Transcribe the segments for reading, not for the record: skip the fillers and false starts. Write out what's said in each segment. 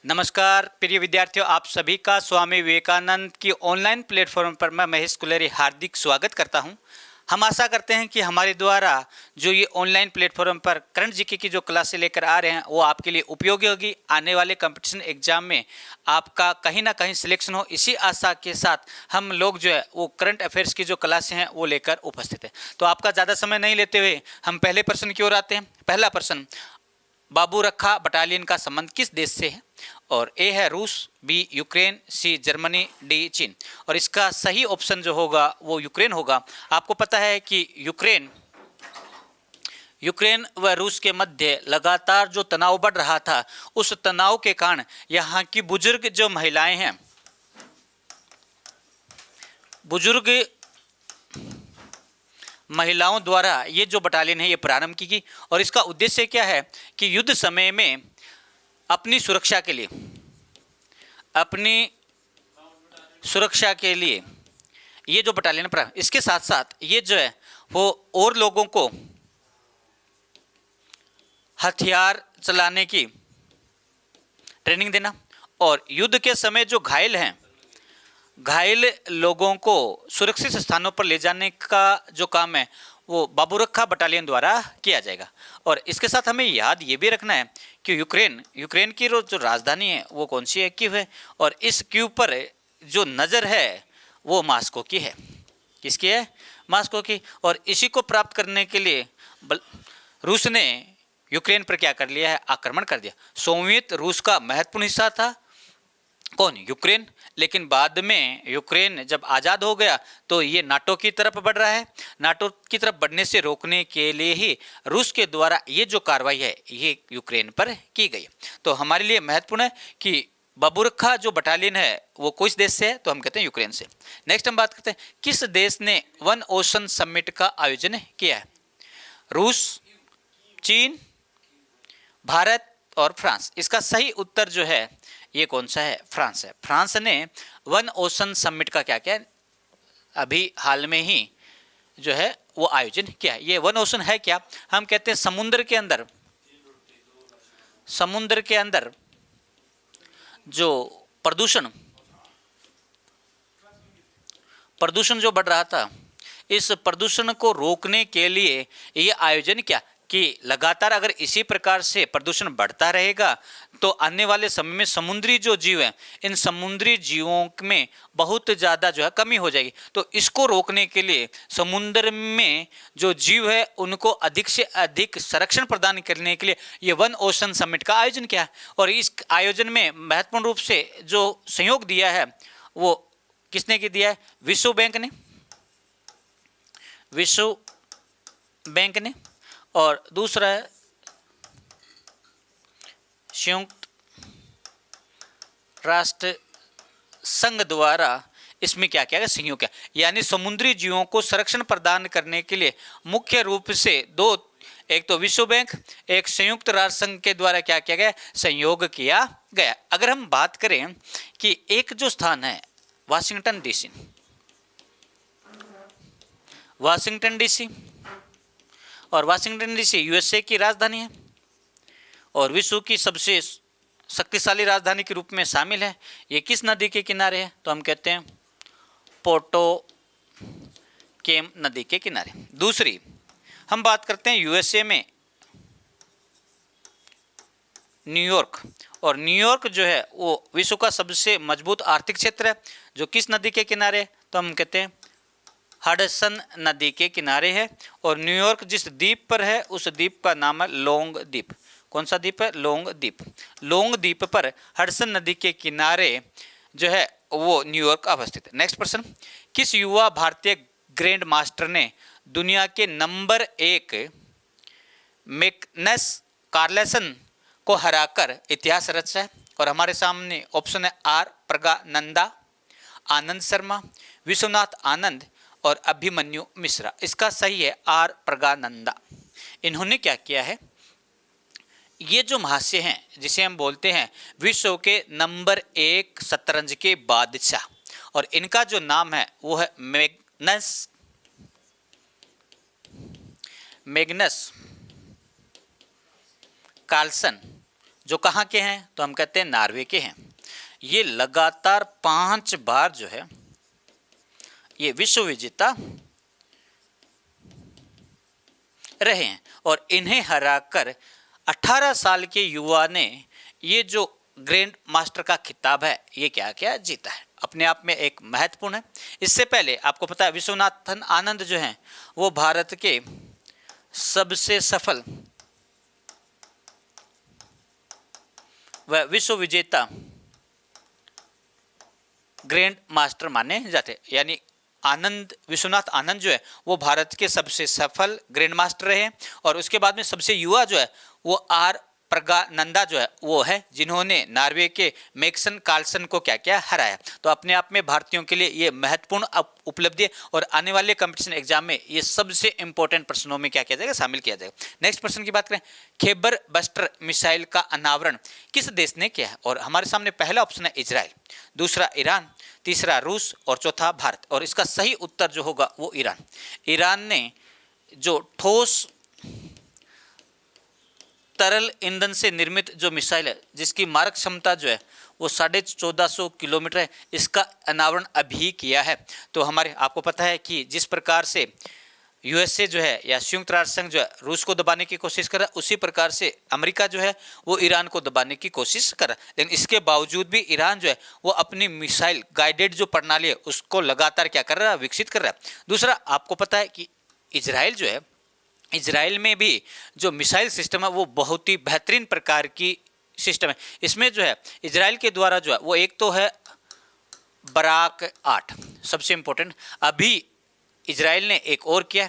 नमस्कार प्रिय विद्यार्थियों, आप सभी का स्वामी विवेकानंद की ऑनलाइन प्लेटफॉर्म पर मैं महेश कुलेरी हार्दिक स्वागत करता हूं। हम आशा करते हैं कि हमारे द्वारा जो ये ऑनलाइन प्लेटफॉर्म पर करंट जीके की जो क्लासें लेकर आ रहे हैं वो आपके लिए उपयोगी होगी। आने वाले कंपटीशन एग्जाम में आपका कहीं ना कहीं सिलेक्शन हो, इसी आशा के साथ हम लोग जो है वो करंट अफेयर्स की जो क्लासें हैं वो लेकर उपस्थित है। तो आपका ज़्यादा समय नहीं लेते हुए हम पहले प्रश्न की ओर आते हैं। पहला प्रश्न, बाबू रखा बटालियन का संबंध किस देश से है? और ए है रूस, B Ukraine, C Germany, D चीन। और इसका सही ऑप्शन जो होगा वो यूक्रेन होगा। आपको पता है कि यूक्रेन व रूस के मध्य लगातार जो तनाव बढ़ रहा था, उस तनाव के कारण यहाँ की बुजुर्ग जो महिलाएं हैं, बुजुर्ग महिलाओं द्वारा ये जो बटालियन है ये प्रारंभ की गई। और इसका उद्देश्य क्या है कि युद्ध समय में अपनी सुरक्षा के लिए ये जो बटालियन प्रारंभ, इसके साथ साथ ये जो है वो और लोगों को हथियार चलाने की ट्रेनिंग देना और युद्ध के समय जो घायल लोगों को सुरक्षित स्थानों पर ले जाने का जो काम है वो बाबू रखा बटालियन द्वारा किया जाएगा। और इसके साथ हमें याद ये भी रखना है कि यूक्रेन की जो राजधानी है वो कौन सी है? कीव है। और इस कीव पर जो नज़र है वो मास्को की है। किसकी है? मास्को की। और इसी को प्राप्त करने के लिए रूस ने यूक्रेन पर क्या कर लिया है? आक्रमण कर दिया। सोवियत रूस का महत्वपूर्ण हिस्सा था कौन? यूक्रेन। लेकिन बाद में यूक्रेन जब आज़ाद हो गया तो ये नाटो की तरफ बढ़ रहा है। नाटो की तरफ बढ़ने से रोकने के लिए ही रूस के द्वारा ये जो कार्रवाई है ये यूक्रेन पर की गई। तो हमारे लिए महत्वपूर्ण है कि बाबू रखा जो बटालियन है वो किस देश से है? तो हम कहते हैं यूक्रेन से। नेक्स्ट हम बात करते हैं, किस देश ने वन ओशन समिट का आयोजन किया है? रूस, चीन, भारत और फ्रांस। इसका सही उत्तर जो है ये कौन सा है? फ्रांस है। फ्रांस ने वन ओशन समिट का क्या किया? अभी हाल में ही जो है वो आयोजन किया है। ये वन ओशन है क्या? हम कहते हैं समुद्र के अंदर जो प्रदूषण जो बढ़ रहा था, इस प्रदूषण को रोकने के लिए ये आयोजन किया कि लगातार अगर इसी प्रकार से प्रदूषण बढ़ता रहेगा तो आने वाले समय में समुद्री जो जीव हैं, इन समुद्री जीवों में बहुत ज़्यादा जो है कमी हो जाएगी। तो इसको रोकने के लिए समुद्र में जो जीव है उनको अधिक से अधिक संरक्षण प्रदान करने के लिए ये वन ओशन समिट का आयोजन किया है। और इस आयोजन में महत्वपूर्ण रूप से जो सहयोग दिया है वो किसने दिया है? विश्व बैंक ने। और दूसरा है संयुक्त राष्ट्र संघ द्वारा इसमें क्या किया गया? सहयोग किया। यानी समुद्री जीवों को संरक्षण प्रदान करने के लिए मुख्य रूप से दो, एक तो विश्व बैंक, एक संयुक्त राष्ट्र संघ के द्वारा क्या किया गया? सहयोग किया गया। अगर हम बात करें कि एक जो स्थान है वाशिंगटन डीसी, और वाशिंगटन डीसी यूएसए की राजधानी है और विश्व की सबसे शक्तिशाली राजधानी के रूप में शामिल है। ये किस नदी के किनारे है? तो हम कहते हैं पोटोकेम नदी के किनारे। दूसरी हम बात करते हैं यूएसए में न्यूयॉर्क, और न्यूयॉर्क जो है वो विश्व का सबसे मजबूत आर्थिक क्षेत्र है जो किस नदी के किनारे है? तो हम कहते हैं हडसन नदी के किनारे है। और न्यूयॉर्क जिस द्वीप पर है उस द्वीप का नाम है लोंग द्वीप। कौन सा द्वीप है? लोंग द्वीप पर हडसन नदी के किनारे जो है वो न्यूयॉर्क अवस्थित है। नेक्स्ट प्रश्न, किस युवा भारतीय ग्रैंड मास्टर ने दुनिया के नंबर 1 मैग्नस कार्लसन को हराकर इतिहास रचा है? और हमारे सामने ऑप्शन है आर प्रज्ञानंदा, आनंद शर्मा, विश्वनाथ आनंद और अभिमन्यु मिश्रा। इसका सही है आर प्रज्ञानंदा। इन्होंने क्या किया है? ये जो महाशय हैं जिसे हम बोलते हैं विश्व के नंबर 1 शतरंज के बादशाह, और इनका जो नाम है वो है मैग्नस कार्लसन, जो कहाँ के हैं, तो हम कहते हैं नॉर्वे के हैं। ये लगातार 5 बार जो है ये विश्व विजेता रहे हैं और इन्हें हराकर 18 साल के युवा ने ये जो ग्रैंड मास्टर का खिताब है ये क्या क्या जीता है, अपने आप में एक महत्वपूर्ण है। इससे पहले आपको पता है विश्वनाथन आनंद जो हैं वो भारत के सबसे सफल व विश्व विजेता ग्रैंड मास्टर माने जाते, यानी आनंद, विश्वनाथ आनंद जो है वो भारत के सबसे सफल ग्रैंड मास्टर रहे। और उसके बाद में सबसे युवा जो है वो आर प्रज्ञानंदा जो है वो है, जिन्होंने नॉर्वे के मैग्नस कार्लसन को क्या क्या हराया। तो अपने आप में भारतीयों के लिए ये महत्वपूर्ण उपलब्धि है और आने वाले कंपटीशन एग्जाम में ये सबसे इंपॉर्टेंट प्रश्नों में क्या किया जाएगा, शामिल किया जाएगा। नेक्स्ट प्रश्न की बात करें, खैबर बस्टर मिसाइल का अनावरण किस देश ने किया है? और हमारे सामने पहला ऑप्शन है इजराइल, दूसरा ईरान, तीसरा रूस और चौथा भारत। और इसका सही उत्तर जो होगा वो ईरान। ईरान ने जो ठोस तरल ईंधन से निर्मित जो मिसाइल है जिसकी मारक क्षमता जो है वो 1450 किलोमीटर है, इसका अनावरण अभी किया है। तो हमारे आपको पता है कि जिस प्रकार से यूएसए जो है या संयुक्त राष्ट्र संघ जो है रूस को दबाने की कोशिश कर रहा है, उसी प्रकार से अमेरिका जो है वो ईरान को दबाने की कोशिश कर रहा है। लेकिन इसके बावजूद भी ईरान जो है वो अपनी मिसाइल गाइडेड जो प्रणाली है उसको लगातार क्या कर रहा है, विकसित कर रहा है। दूसरा आपको पता है कि इजराइल जो है, इजराइल में भी जो मिसाइल सिस्टम है वो बहुत ही बेहतरीन प्रकार की सिस्टम है। इसमें जो है इजराइल के द्वारा जो है वो एक तो है बराक 8 सबसे इम्पोर्टेंट, अभी इजराइल ने एक और किया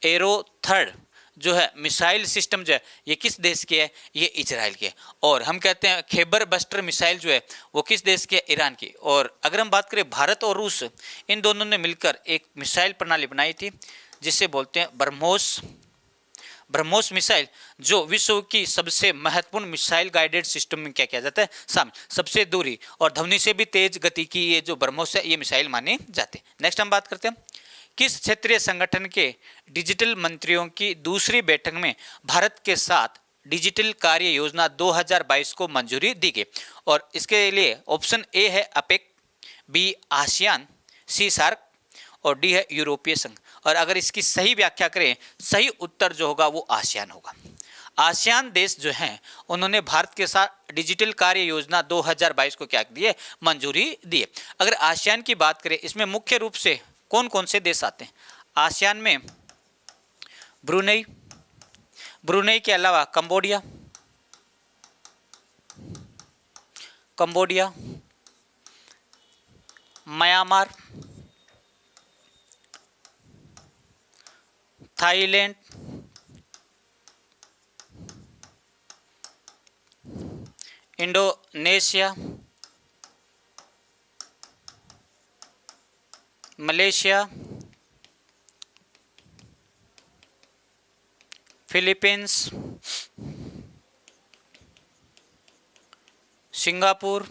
एरो थर्ड जो है मिसाइल सिस्टम जो है ये किस देश के है, ये इजराइल के है। और हम कहते हैं खैबर बस्टर मिसाइल जो है वो किस देश के है, ईरान की। और अगर हम बात करें भारत और रूस, इन दोनों ने मिलकर एक मिसाइल प्रणाली बनाई थी जिसे बोलते हैं ब्रह्मोस मिसाइल, जो विश्व की सबसे महत्वपूर्ण मिसाइल गाइडेड सिस्टम में क्या किया जाता है, शामिल, सबसे दूरी और ध्वनि से भी तेज गति की ये जो ब्रह्मोस है ये मिसाइल माने जाते हैं। नेक्स्ट हम बात करते हैं, किस क्षेत्रीय संगठन के डिजिटल मंत्रियों की दूसरी बैठक में भारत के साथ डिजिटल कार्य योजना 2022 को मंजूरी दी गई? और इसके लिए ऑप्शन ए है अपेक, बी आसियान, सी सार्क और डी है यूरोपीय संघ। और अगर इसकी सही व्याख्या करें, सही उत्तर जो होगा वो आसियान होगा। आसियान देश जो हैं उन्होंने भारत के साथ डिजिटल कार्य योजना 2022 को क्या दिए, मंजूरी दी है। अगर आसियान की बात करें, इसमें मुख्य रूप से कौन कौन से देश आते हैं? आसियान में ब्रुनेई के अलावा Cambodia, Myanmar, Thailand, Indonesia, Malaysia, Philippines, Singapore,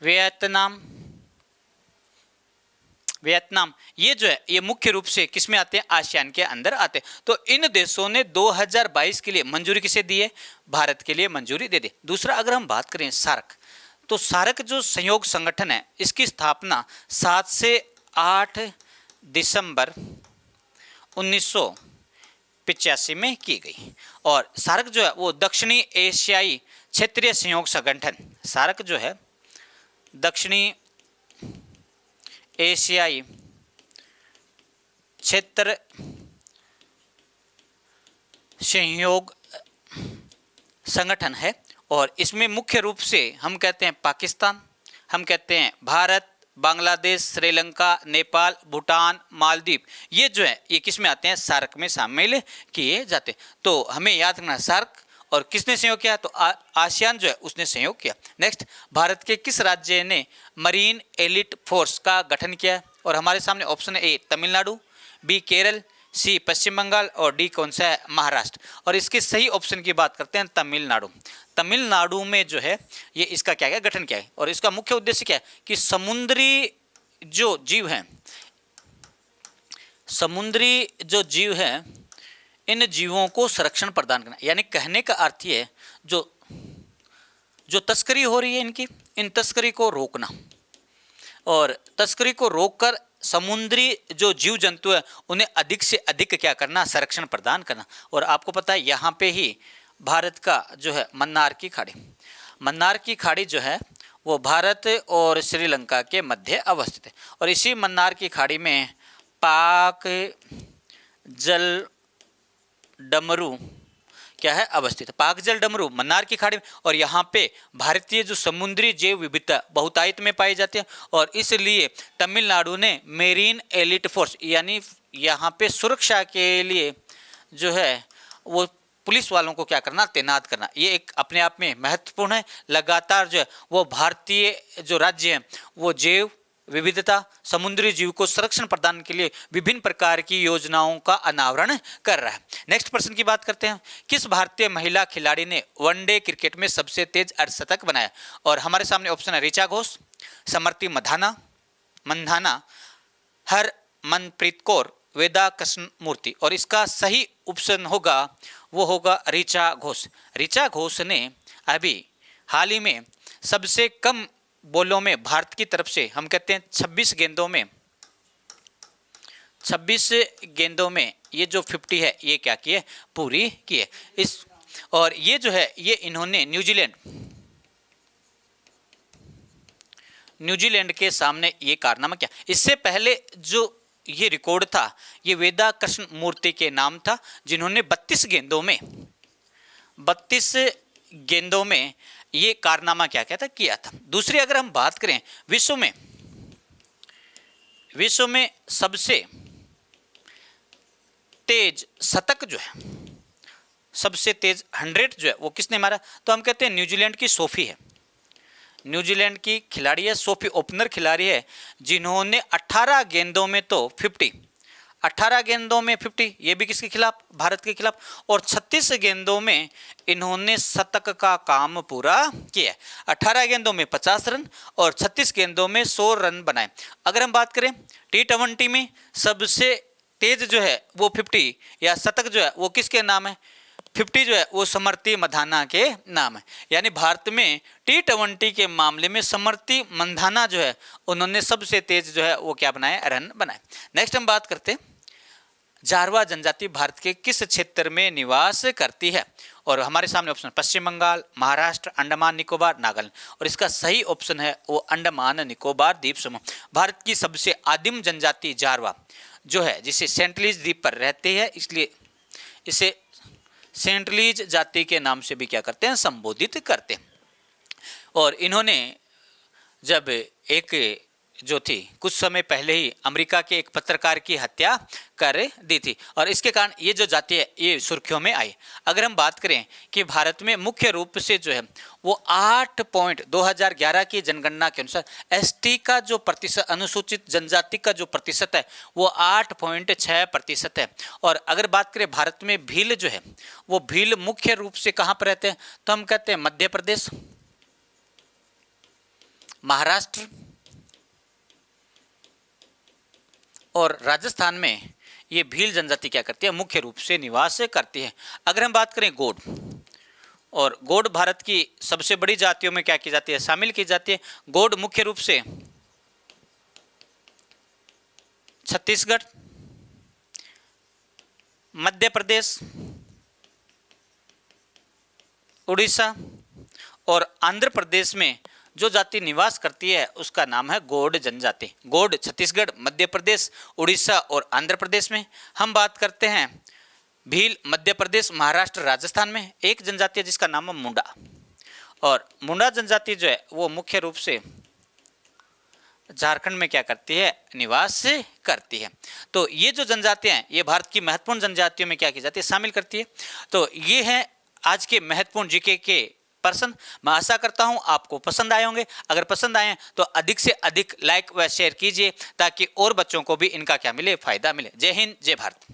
Vietnam, ये जो है ये मुख्य रूप से किस में आते हैं, आसियान के अंदर आते हैं। तो इन देशों ने 2022 के लिए मंजूरी किसे दी है, भारत के लिए मंजूरी दे दी। दूसरा अगर हम बात करें सार्क, तो सार्क जो संयोग संगठन है इसकी स्थापना 7 से 8 दिसंबर 1985 में की गई। और सार्क जो है वो दक्षिणी एशियाई क्षेत्रीय सहयोग संगठन, सार्क जो है दक्षिणी एशियाई क्षेत्र सहयोग संगठन है। और इसमें मुख्य रूप से हम कहते हैं पाकिस्तान, हम कहते हैं भारत, बांग्लादेश, श्रीलंका, नेपाल, भूटान, मालदीव, ये जो है ये किस में आते हैं, सार्क में शामिल किए जाते हैं। तो हमें याद रखना सार्क और किसने सहयोग किया, तो आसियान जो है उसने सहयोग किया। नेक्स्ट, भारत के किस राज्य ने मरीन एलिट फोर्स का गठन किया? और हमारे सामने ऑप्शन है ए तमिलनाडु, बी केरल, सी पश्चिम बंगाल और डी कौन सा है, महाराष्ट्र। और इसके सही ऑप्शन की बात करते हैं तमिलनाडु। तमिलनाडु में जो है ये इसका क्या है, गठन किया है। और इसका मुख्य उद्देश्य क्या है कि समुद्री जो जीव हैं इन जीवों को संरक्षण प्रदान करना, यानी कहने का अर्थ ये है जो तस्करी हो रही है इनकी, इन तस्करी को रोकना और तस्करी को रोककर समुद्री जो जीव जंतु है उन्हें अधिक से अधिक क्या करना, संरक्षण प्रदान करना। और आपको पता है यहाँ पे ही भारत का जो है मन्नार की खाड़ी जो है वो भारत और श्रीलंका के मध्य अवस्थित है। और इसी मन्नार की खाड़ी में पाक जल डमरू क्या है, अवस्थित है। पाक जल डमरू मन्नार की खाड़ी में, और यहाँ पे भारतीय जो समुद्री जैव विविधता बहुतायत में पाई जाती है। और इसलिए तमिलनाडु ने मेरीन एलिट फोर्स, यानी यहाँ पे सुरक्षा के लिए जो है वो पुलिस वालों को क्या करना, तैनात करना, ये एक अपने आप में महत्वपूर्ण है। लगातार जो है वो भारतीय जो राज्य है वो जैव विविधता, समुद्री जीव को संरक्षण प्रदान के लिए विभिन्न प्रकार की योजनाओं का अनावरण कर रहा है। नेक्स्ट प्रश्न की बात करते हैं। किस भारतीय महिला खिलाड़ी ने वनडे क्रिकेट में सबसे तेज अर्धशतक बनाया? और हमारे सामने ऑप्शन है ऋचा घोष, स्मृति मंधाना, हरमनप्रीत कौर, वेदा कृष्णमूर्ति। और इसका सही ऑप्शन होगा वो होगा ऋचा घोष। ऋचा घोष ने अभी हाल ही में सबसे कम बॉलों में भारत की तरफ से, हम कहते हैं 26 गेंदों में ये जो 50 है ये क्या किए, पूरी किए इस। और ये जो है ये इन्होंने न्यूजीलैंड के सामने ये कारनामा किया। इससे पहले जो ये रिकॉर्ड था ये वेदा कृष्णमूर्ति के नाम था, जिन्होंने 32 गेंदों में ये कारनामा क्या कहता किया था। दूसरी अगर हम बात करें विश्व में सबसे तेज शतक जो है, सबसे तेज 100 जो है वो किसने मारा, तो हम कहते हैं न्यूजीलैंड की सोफी है। न्यूजीलैंड की खिलाड़ी है सोफी, ओपनर खिलाड़ी है, जिन्होंने 18 गेंदों में तो 50, 18 गेंदों में 50, ये भी किसके खिलाफ, भारत के खिलाफ। और 36 गेंदों में इन्होंने शतक का काम पूरा किया। 18 गेंदों में 50 रन और 36 गेंदों में 100 रन बनाए। अगर हम बात करें T20 में सबसे तेज जो है वो 50 या शतक जो है वो किसके नाम है, 50 जो है वो स्मृति मंधाना के नाम है। यानी भारत में T20 के मामले में स्मृति मंधाना जो है उन्होंने सबसे तेज जो है वो क्या बनाए, रन बनाए। नेक्स्ट हम बात करते हैं जारवा जनजाति भारत के किस क्षेत्र में निवास करती है? और हमारे सामने ऑप्शन पश्चिम बंगाल, महाराष्ट्र, अंडमान निकोबार, नागालैंड। और इसका सही ऑप्शन है वो अंडमान निकोबार द्वीप समूह। भारत की सबसे आदिम जनजाति जारवा जो है, जिसे सेंटलीज द्वीप पर रहते हैं, इसलिए इसे सेंटलीज जाति के नाम से भी क्या करते हैं, संबोधित करते हैं। और इन्होंने जब एक जो थी कुछ समय पहले ही अमेरिका के एक पत्रकार की हत्या कर दी थी, और इसके कारण ये जो जाति है ये सुर्खियों में आई। अगर हम बात करें कि भारत में मुख्य रूप से जो है वो 2011 की जनगणना के अनुसार एसटी का जो प्रतिशत, अनुसूचित जनजाति का जो प्रतिशत है वो 8.6% है। और अगर बात करें भारत में भील जो है वो भील मुख्य रूप से कहाँ पर रहते हैं, तो हम कहते हैं मध्य प्रदेश, महाराष्ट्र और राजस्थान में ये भील जनजाति क्या करती है, मुख्य रूप से निवास करती है। अगर हम बात करें गोंड, और गोंड भारत की सबसे बड़ी जातियों में क्या की जाती है, शामिल की जाती है। गोंड मुख्य रूप से छत्तीसगढ़, मध्य प्रदेश, उड़ीसा और आंध्र प्रदेश में जो जाति निवास करती है उसका नाम है गोंड जनजाति। गोंड छत्तीसगढ़, मध्य प्रदेश, उड़ीसा और आंध्र प्रदेश में। हम बात करते हैं भील मध्य प्रदेश, महाराष्ट्र, राजस्थान में। एक जनजाति है जिसका नाम है मुंडा, और मुंडा जनजाति जो है वो मुख्य रूप से झारखंड में क्या करती है, निवास करती है। तो ये जो जनजातियां हैं ये भारत की महत्वपूर्ण जनजातियों में क्या की जाती है, शामिल करती है। तो ये है आज के महत्वपूर्ण जीके के प्रश्न। मैं आशा करता हूं आपको पसंद आए होंगे। अगर पसंद आए तो अधिक से अधिक लाइक व शेयर कीजिए ताकि और बच्चों को भी इनका क्या मिले, फायदा मिले। जय हिंद, जय भारत।